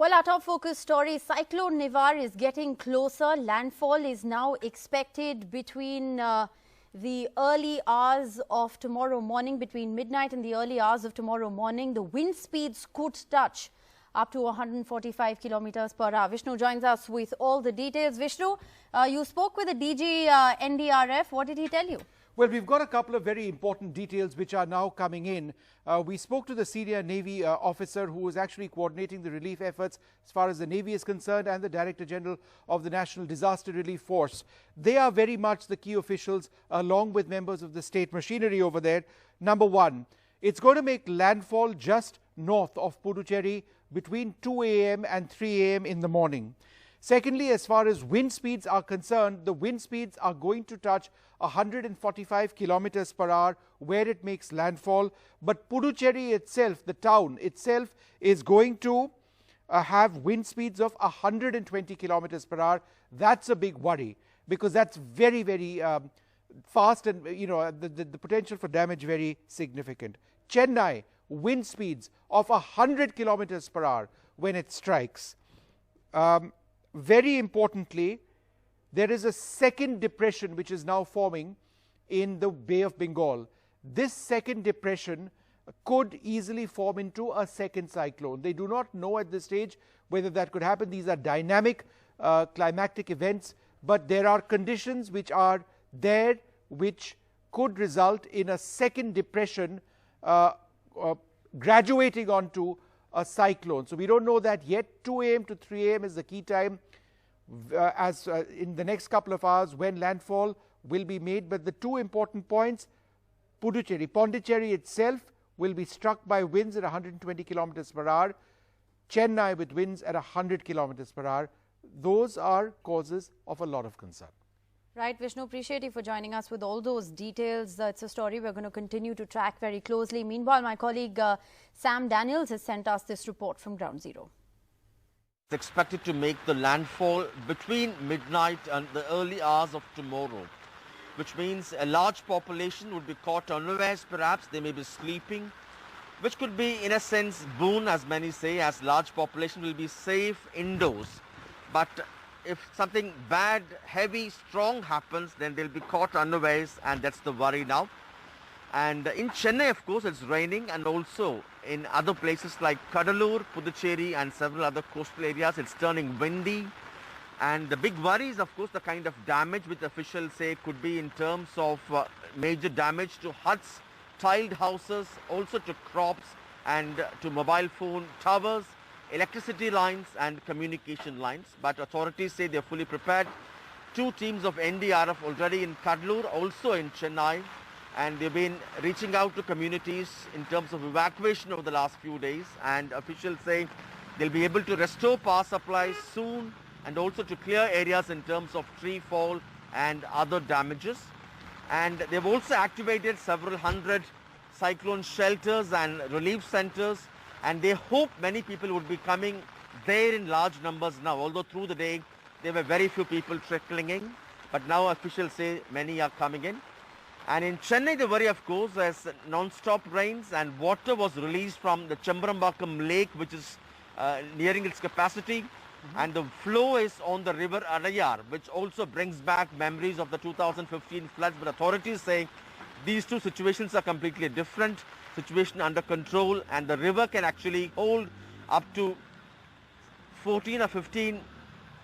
Well, our top focus story, Cyclone Nivar is getting closer. Landfall is now expected between the early hours of tomorrow morning, between midnight and the early hours of tomorrow morning. The wind speeds could touch up to 145 kilometers per hour. Vishnu joins us with all the details. Vishnu, you spoke with the DG NDRF. What did he tell you? Well, we've got a couple of very important details which are now coming in. We spoke to the senior Navy officer who was actually coordinating the relief efforts as far as the Navy is concerned, and the Director General of the National Disaster Relief Force. They are very much the key officials along with members of the state machinery over there. Number one, it's going to make landfall just north of Puducherry between 2 a.m. and 3 a.m. in the morning. Secondly, as far as wind speeds are concerned, the wind speeds are going to touch 145 kilometers per hour where it makes landfall. But Puducherry itself, the town itself, is going to have wind speeds of 120 kilometers per hour. That's a big worry because that's very, very fast, and the potential for damage very significant. Chennai, wind speeds of 100 kilometers per hour when it strikes. Very importantly, there is a second depression which is now forming in the Bay of Bengal. This second depression could easily form into a second cyclone. They do not know at this stage whether that could happen. These are dynamic climatic events, but there are conditions which are there which could result in a second depression graduating onto a cyclone. So we don't know that yet. 2 a.m. to 3 a.m. is the key time in the next couple of hours when landfall will be made. But the two important points, Pondicherry itself will be struck by winds at 120 kilometers per hour. Chennai with winds at 100 kilometers per hour. Those are causes of a lot of concern. Right, Vishnu, appreciate you for joining us with all those details. It's a story we're going to continue to track very closely. Meanwhile, my colleague Sam Daniels has sent us this report from Ground Zero. It's expected to make the landfall between midnight and the early hours of tomorrow, which means a large population would be caught unawares. Perhaps they may be sleeping, which could be in a sense boon, as many say, as large population will be safe indoors. But if something bad, heavy, strong happens, then they'll be caught unawares, and that's the worry now. And in Chennai, of course, it's raining, and also in other places like Cuddalore, Puducherry and several other coastal areas, it's turning windy. And the big worry is, of course, the kind of damage which officials say could be in terms of major damage to huts, tiled houses, also to crops and to mobile phone towers, electricity lines and communication lines. But authorities say they're fully prepared. 2 teams of NDRF already in Cuddalore, also in Chennai, and they've been reaching out to communities in terms of evacuation over the last few days, and officials say they'll be able to restore power supplies soon and also to clear areas in terms of tree fall and other damages. And they've also activated several hundred cyclone shelters and relief centers, and they hope many people would be coming there in large numbers now, although through the day there were very few people trickling in, but now officials say many are coming in. And in Chennai, the worry, of course, is non-stop rains, and water was released from the Chembarambakkam lake, which is nearing its capacity. And the flow is on the river Adayar, which also brings back memories of the 2015 floods. But authorities say these two situations are completely different. Situation under control, and the river can actually hold up to 14 or 15,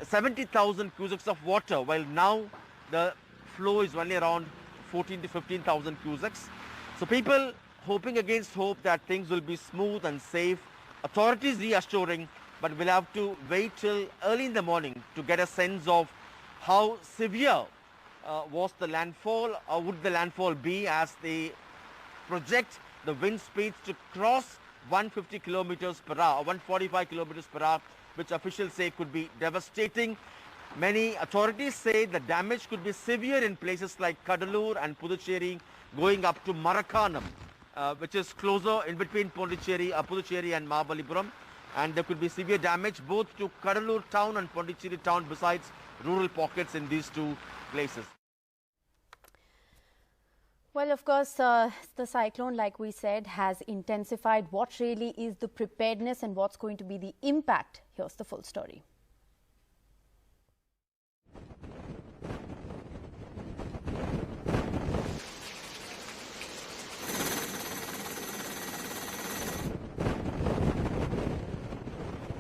70,000 cusics of water, while now the flow is only around 14 to 15,000 cusics. So people hoping against hope that things will be smooth and safe. Authorities reassuring, but we'll have to wait till early in the morning to get a sense of how severe was the landfall, or would the landfall be, as they project the wind speeds to cross 150 kilometers per hour, 145 kilometers per hour, which officials say could be devastating. Many authorities say the damage could be severe in places like Cuddalore and Puducherry, going up to Marakanam, which is closer in between Puducherry and Mahabalipuram. And there could be severe damage both to Cuddalore town and Pondicherry town, besides rural pockets in these two places. Well, of course, the cyclone, like we said, has intensified. What really is the preparedness and what's going to be the impact? Here's the full story.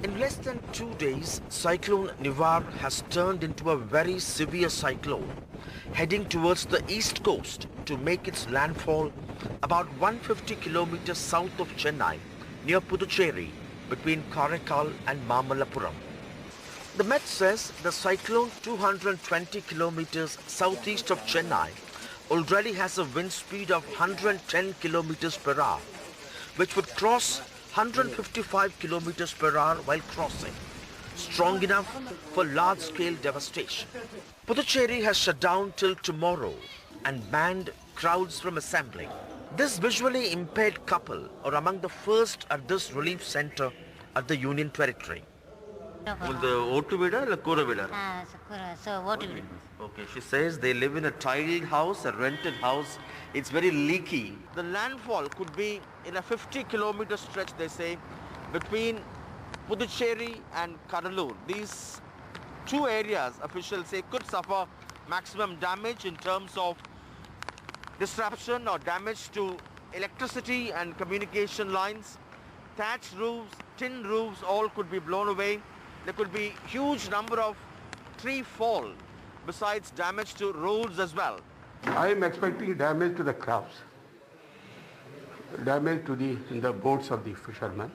In less than 2 days, Cyclone Nivar has turned into a very severe cyclone, heading towards the east coast to make its landfall about 150 kilometers south of Chennai, near Puducherry, between Karaikal and Mamalapuram. The Met says the cyclone 220 kilometers southeast of Chennai already has a wind speed of 110 kilometers per hour, which would cross 155 kilometers per hour while crossing, strong enough for large-scale devastation. Puducherry has shut down till tomorrow and banned crowds from assembling. This visually impaired couple are among the first at this relief center at the Union Territory. Okay, she says they live in a tiled house, a rented house. It's very leaky. The landfall could be in a 50-kilometer stretch, they say, between Puducherry and Kadalur. These two areas, officials say, could suffer maximum damage in terms of disruption or damage to electricity and communication lines. Thatched roofs, tin roofs, all could be blown away. There could be huge number of tree fall, besides damage to roads as well. I am expecting damage to the crafts, damage to the boats of the fishermen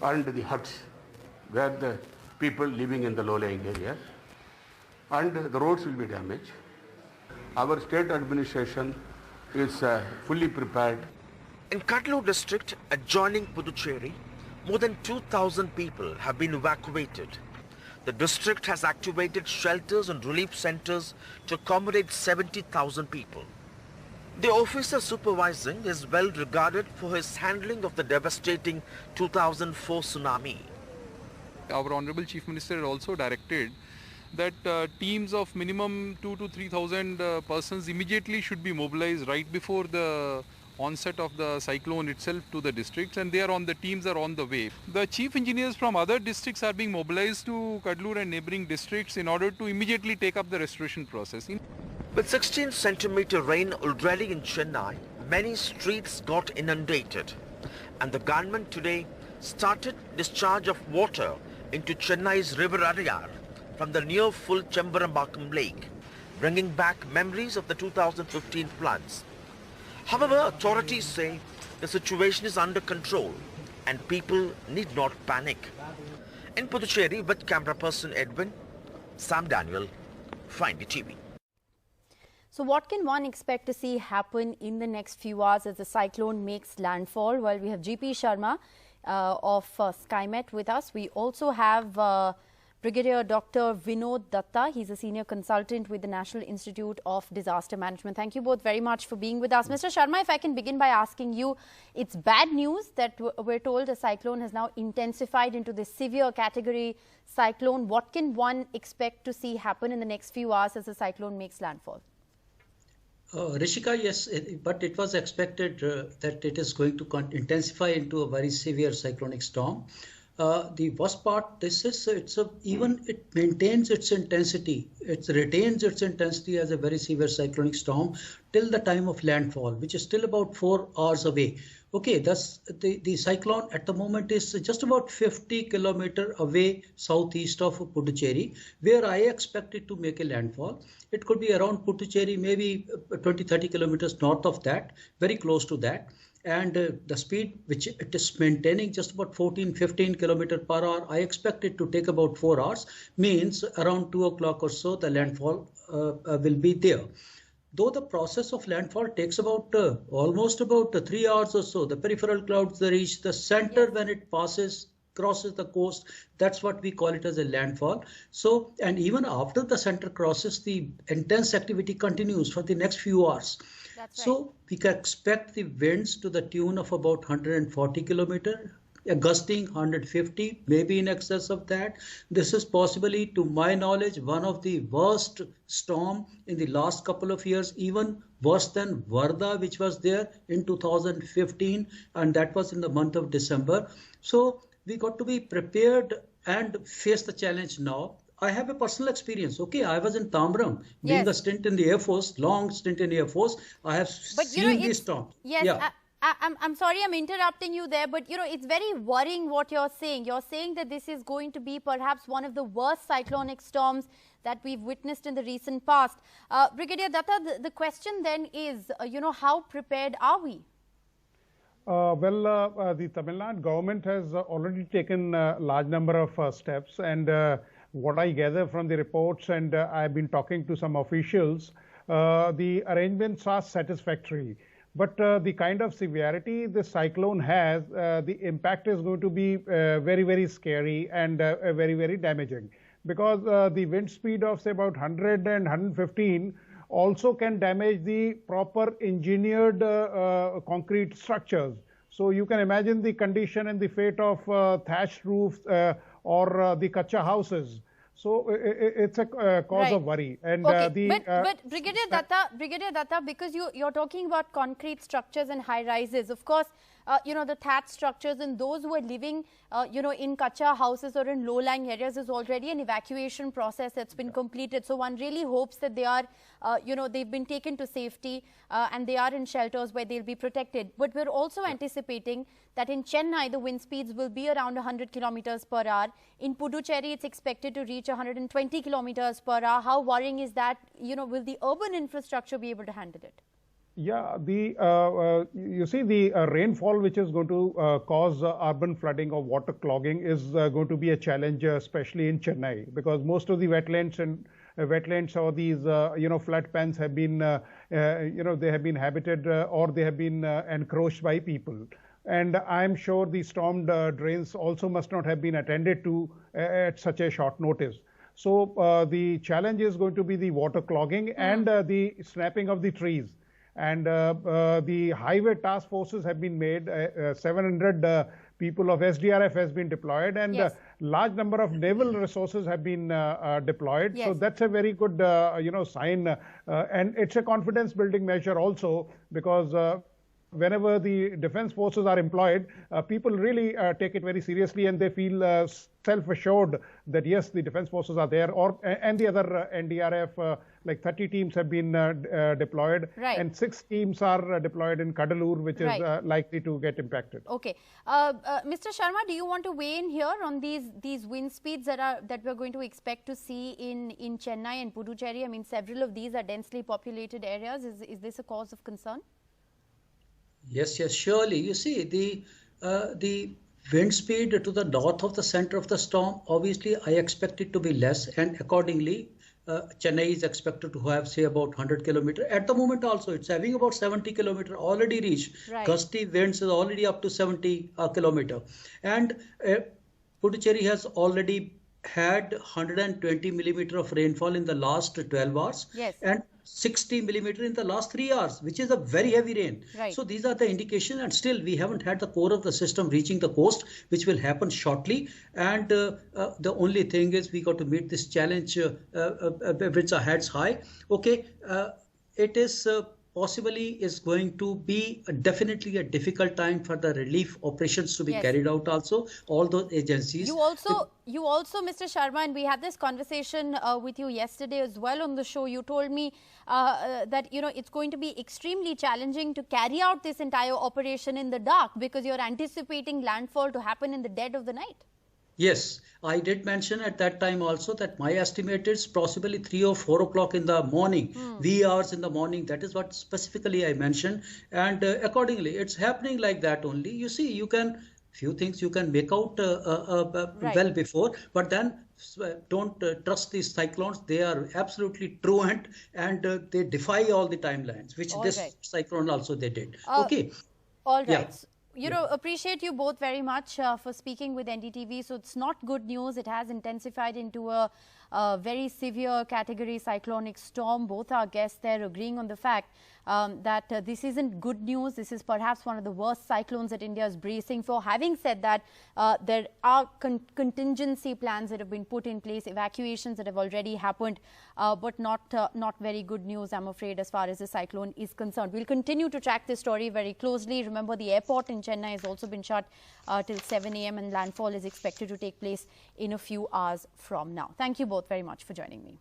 and the huts where the people living in the low-lying areas, and the roads will be damaged. Our state administration is fully prepared. In Kadalur district adjoining Puducherry, more than 2,000 people have been evacuated. The district has activated shelters and relief centers to accommodate 70,000 people. The officer supervising is well regarded for his handling of the devastating 2004 tsunami. Our Honorable Chief Minister had also directed that teams of minimum 2,000 to 3,000 persons immediately should be mobilized right before the onset of the cyclone itself to the districts, and the teams are on the way. The chief engineers from other districts are being mobilized to Kadalur and neighboring districts in order to immediately take up the restoration process. With 16-centimeter rain already in Chennai, many streets got inundated, and the government today started discharge of water into Chennai's river Ariyar from the near full Chembarambakam lake, bringing back memories of the 2015 floods. However, authorities say the situation is under control and people need not panic. In Puducherry, with camera person Edwin, Sam Daniel, Find It TV. So what can one expect to see happen in the next few hours as the cyclone makes landfall? Well, we have GP Sharma of SkyMet with us. We also have Brigadier Dr. Vinod Datta. He's a senior consultant with the National Institute of Disaster Management. Thank you both very much for being with us. Mr. Sharma, if I can begin by asking you, it's bad news that we're told a cyclone has now intensified into this severe category cyclone. What can one expect to see happen in the next few hours as the cyclone makes landfall? Rishika, yes, but it was expected that it is going to intensify into a very severe cyclonic storm. The worst part, this is even it maintains its intensity. It retains its intensity as a very severe cyclonic storm till the time of landfall, which is still about 4 hours away. Okay, thus the cyclone at the moment is just about 50 kilometers away southeast of Puducherry, where I expect it to make a landfall. It could be around Puducherry, maybe 20-30 kilometers north of that, very close to that. And the speed which it is maintaining, just about 14-15 kilometers per hour, I expect it to take about 4 hours, means around 2 o'clock or so the landfall will be there. Though the process of landfall takes about almost about 3 hours or so, the peripheral clouds reach the center when it crosses the coast. That's what we call it as a landfall. So, and even after the center crosses, the intense activity continues for the next few hours. That's right. So we can expect the winds to the tune of about 140 kilometers gusting 150, maybe in excess of that. This is possibly, to my knowledge, one of the worst storm in the last couple of years, even worse than Varda, which was there in 2015, and that was in the month of December. So we got to be prepared and face the challenge now. I have a personal experience. Okay, I was in Tamram, doing a stint in the Air Force, long stint in the Air Force. I have seen these storms. Yes, yeah. I'm sorry I'm interrupting you there, but it's very worrying what you're saying. You're saying that this is going to be perhaps one of the worst cyclonic storms that we've witnessed in the recent past. Brigadier Datta, the question then is, how prepared are we? The Tamil Nadu government has already taken a large number of steps, and what I gather from the reports, and I've been talking to some officials, the arrangements are satisfactory. But the kind of severity the cyclone has, the impact is going to be very, very scary and very, very damaging. Because the wind speed of, say, about 100 and 115 also can damage the proper engineered concrete structures. So you can imagine the condition and the fate of thatched roofs or the kacha houses. So it's a cause of worry. And but Brigadier Datta, because you're talking about concrete structures and high rises, of course, the thatched structures and those who are living, in kacha houses or in low-lying areas is already an evacuation process that's been completed. So one really hopes that they are, they've been taken to safety and they are in shelters where they'll be protected. But we're also anticipating that in Chennai, the wind speeds will be around 100 kilometers per hour. In Puducherry, it's expected to reach 120 kilometers per hour. How worrying is that? Will the urban infrastructure be able to handle it? Yeah, you see, the rainfall which is going to cause urban flooding or water clogging is going to be a challenge, especially in Chennai, because most of the wetlands or these flood pans have been they have been habited or they have been encroached by people. And I'm sure the storm drains also must not have been attended to at such a short notice. So the challenge is going to be the water clogging and the snapping of the trees. And the highway task forces have been made. 700 people of SDRF has been deployed, and large number of naval resources have been deployed. So that's a very good sign, and it's a confidence building measure also, because whenever the defense forces are employed, people really take it very seriously, and they feel self-assured that yes, the defense forces are there, and the other NDRF, like 30 teams have been deployed, and 6 teams are deployed in Kadalur, which is likely to get impacted. Okay, Mr. Sharma, do you want to weigh in here on these wind speeds that we're going to expect to see in Chennai and Puducherry? I mean, several of these are densely populated areas. Is this a cause of concern? Yes, surely. You see, the wind speed to the north of the center of the storm, obviously, I expect it to be less, and accordingly, Chennai is expected to have, say, about 100 kilometers. At the moment also, it's having about 70 kilometers already reached. Gusty winds is already up to 70 kilometers. And Puducherry has already had 120 millimeter of rainfall in the last 12 hours. And 60 millimeter in the last 3 hours, which is a very heavy rain. So these are the indications, and still we haven't had the core of the system reaching the coast, which will happen shortly. And the only thing is we got to meet this challenge with our heads high. Okay, it is possibly is going to be definitely a difficult time for the relief operations to be carried out also, all those agencies. You also, Mr. Sharma, and we had this conversation with you yesterday as well on the show. You told me that, it's going to be extremely challenging to carry out this entire operation in the dark because you're anticipating landfall to happen in the dead of the night. Yes, I did mention at that time also that my estimate is possibly 3 or 4 o'clock in the morning, wee hours in the morning. That is what specifically I mentioned. And accordingly, it's happening like that only. You see, you can, few things you can make out well before, but then don't trust these cyclones. They are absolutely truant, and they defy all the timelines, which cyclone also they did. Okay. All right. Appreciate you both very much for speaking with NDTV. So it's not good news. It has intensified into a very severe category cyclonic storm. Both our guests there agreeing on the fact. that this isn't good news. This is perhaps one of the worst cyclones that India is bracing for. Having said that, there are contingency plans that have been put in place, evacuations that have already happened, but not very good news, I'm afraid, as far as the cyclone is concerned. We'll continue to track this story very closely. Remember, the airport in Chennai has also been shut till 7 a.m. and landfall is expected to take place in a few hours from now. Thank you both very much for joining me.